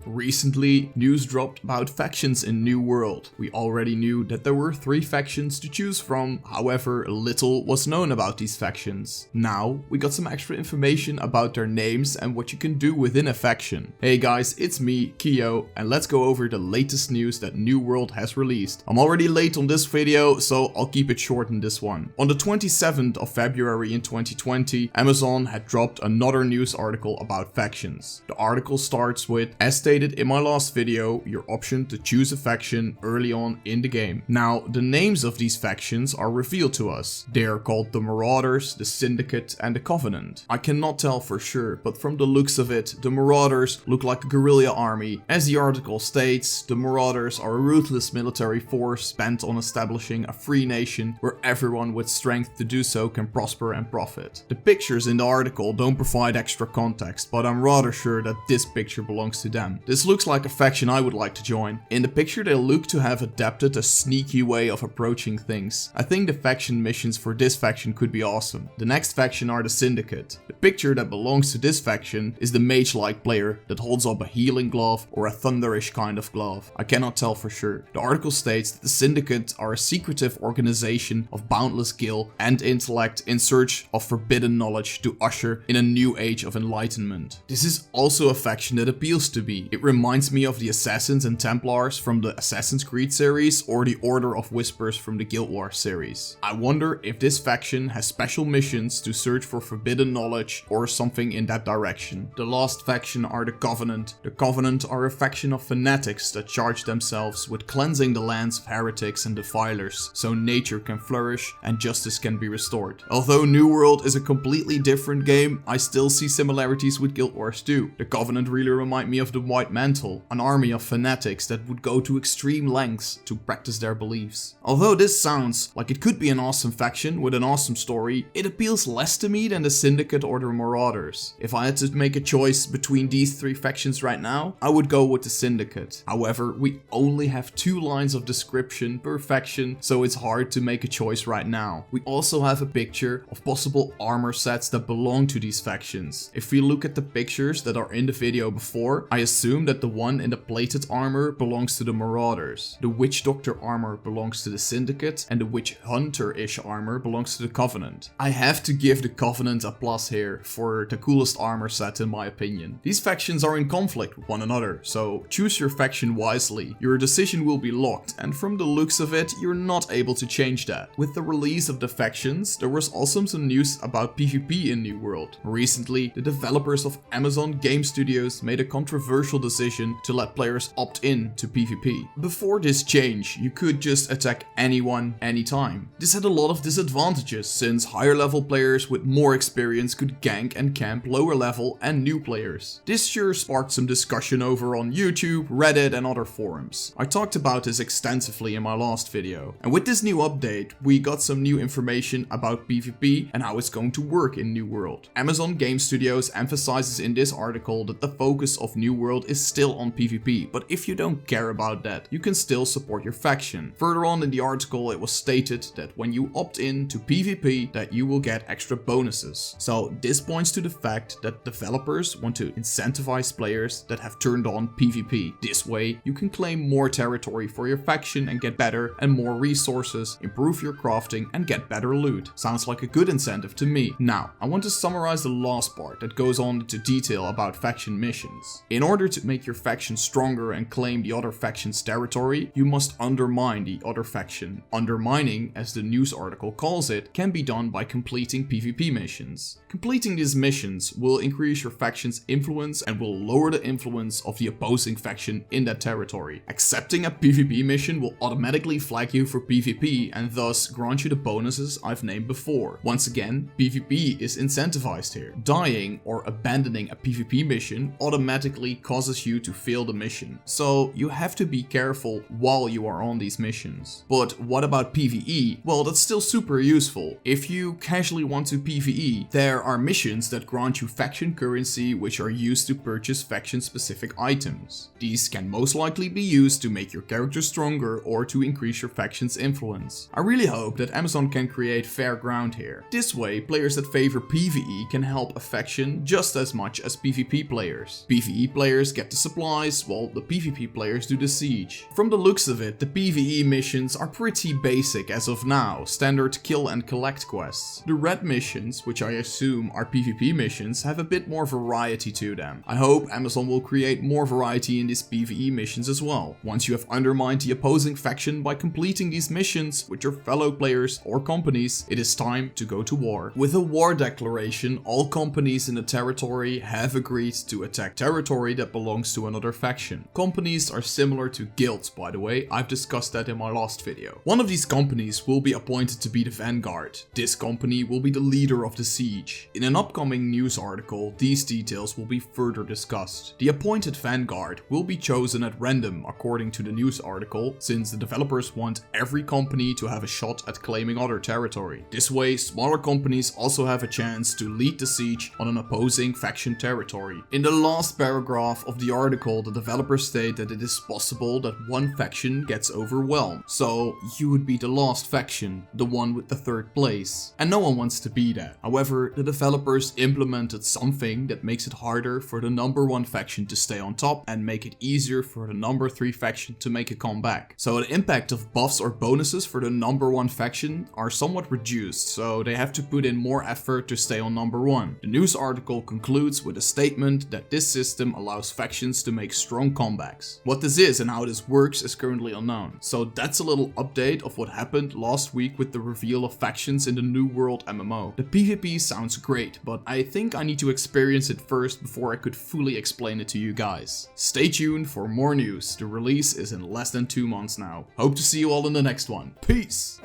Recently, news dropped about factions in New World. We already knew that there were 3 factions to choose from, however, little was known about these factions. Now, we got some extra information about their names and what you can do within a faction. Hey guys, it's me, Kyo, and let's go over the latest news that New World has released. I'm already late on this video, so I'll keep it short in this one. On the 27th of February in 2020, Amazon had dropped another news article about factions. The article starts with, as stated in my last video, your option to choose a faction early on in the game. Now, the names of these factions are revealed to us. They are called the Marauders, the Syndicate and the Covenant. I cannot tell for sure, but from the looks of it, the Marauders look like a guerrilla army. As the article states, the Marauders are a ruthless military force bent on establishing a free nation where everyone with strength to do so can prosper and profit. The pictures in the article don't provide extra context, but I'm rather sure that this picture belongs to them. This looks like a faction I would like to join. In the picture they look to have adapted a sneaky way of approaching things. I think the faction missions for this faction could be awesome. The next faction are the Syndicate. The picture that belongs to this faction is the mage-like player that holds up a healing glove or a thunderish kind of glove. I cannot tell for sure. The article states that the Syndicate are a secretive organization of boundless skill and intellect in search of forbidden knowledge to usher in a new age of enlightenment. This is also a faction that appeals to me. It reminds me of the Assassins and Templars from the Assassin's Creed series or the Order of Whispers from the Guild Wars series. I wonder if this faction has special missions to search for forbidden knowledge or something in that direction. The last faction are the Covenant. The Covenant are a faction of fanatics that charge themselves with cleansing the lands of heretics and defilers so nature can flourish and justice can be restored. Although New World is a completely different game, I still see similarities with Guild Wars 2. The Covenant really remind me of the White Mantle, an army of fanatics that would go to extreme lengths to practice their beliefs. Although this sounds like it could be an awesome faction with an awesome story, it appeals less to me than the Syndicate or the Marauders. If I had to make a choice between these 3 factions right now, I would go with the Syndicate. However, we only have 2 lines of description per faction, so it's hard to make a choice right now. We also have a picture of possible armor sets that belong to these factions. If we look at the pictures that are in the video before, I assume that the one in the plated armor belongs to the Marauders. The Witch Doctor armor belongs to the Syndicate and the Witch Hunter-ish armor belongs to the Covenant. I have to give the Covenant a plus here for the coolest armor set in my opinion. These factions are in conflict with one another, so choose your faction wisely. Your decision will be locked, and from the looks of it, you're not able to change that. With the release of the factions, there was also some news about PvP in New World. Recently, the developers of Amazon Game Studios made a controversial decision to let players opt in to PvP. Before this change, you could just attack anyone, anytime. This had a lot of disadvantages, since higher level players with more experience could gank and camp lower level and new players. This sure sparked some discussion over on YouTube, Reddit and other forums. I talked about this extensively in my last video. And with this new update, we got some new information about PvP and how it's going to work in New World. Amazon Game Studios emphasizes in this article that the focus of New World is still on PvP, but if you don't care about that, you can still support your faction. Further on in the article, it was stated that when you opt in to PvP, that you will get extra bonuses. So this points to the fact that developers want to incentivize players that have turned on PvP. This way, you can claim more territory for your faction and get better and more resources, improve your crafting and get better loot. Sounds like a good incentive to me. Now, I want to summarize the last part that goes on into detail about faction missions. In order to make your faction stronger and claim the other faction's territory, you must undermine the other faction. Undermining, as the news article calls it, can be done by completing PvP missions. Completing these missions will increase your faction's influence and will lower the influence of the opposing faction in that territory. Accepting a PvP mission will automatically flag you for PvP and thus grant you the bonuses I've named before. Once again, PvP is incentivized here. Dying or abandoning a PvP mission automatically causes you to fail the mission, so you have to be careful while you are on these missions. But what about PvE? Well, that's still super useful. If you casually want to PvE, there are missions that grant you faction currency which are used to purchase faction specific items. These can most likely be used to make your character stronger or to increase your faction's influence. I really hope that Amazon can create fair ground here. This way, players that favor PvE can help a faction just as much as PvP players. PvE players players get the supplies, while the PvP players do the siege. From the looks of it, the PvE missions are pretty basic as of now, standard kill and collect quests. The red missions, which I assume are PvP missions, have a bit more variety to them. I hope Amazon will create more variety in these PvE missions as well. Once you have undermined the opposing faction by completing these missions with your fellow players or companies, it is time to go to war. With a war declaration, all companies in the territory have agreed to attack territory that belongs to another faction. Companies are similar to guilds, by the way, I've discussed that in my last video. One of these companies will be appointed to be the Vanguard. This company will be the leader of the siege. In an upcoming news article, these details will be further discussed. The appointed Vanguard will be chosen at random according to the news article, since the developers want every company to have a shot at claiming other territory. This way, smaller companies also have a chance to lead the siege on an opposing faction territory. In the last paragraph of the article, the developers state that it is possible that one faction gets overwhelmed. So you would be the last faction, the one with the third place. And no one wants to be that. However, the developers implemented something that makes it harder for the number 1 faction to stay on top and make it easier for the number 3 faction to make a comeback. So the impact of buffs or bonuses for the number 1 faction are somewhat reduced, so they have to put in more effort to stay on number 1. The news article concludes with a statement that this system allows factions to make strong comebacks. What this is and how this works is currently unknown. So that's a little update of what happened last week with the reveal of factions in the New World MMO. The PvP sounds great, but I think I need to experience it first before I could fully explain it to you guys. Stay tuned for more news. The release is in less than 2 months now. Hope to see you all in the next one. Peace!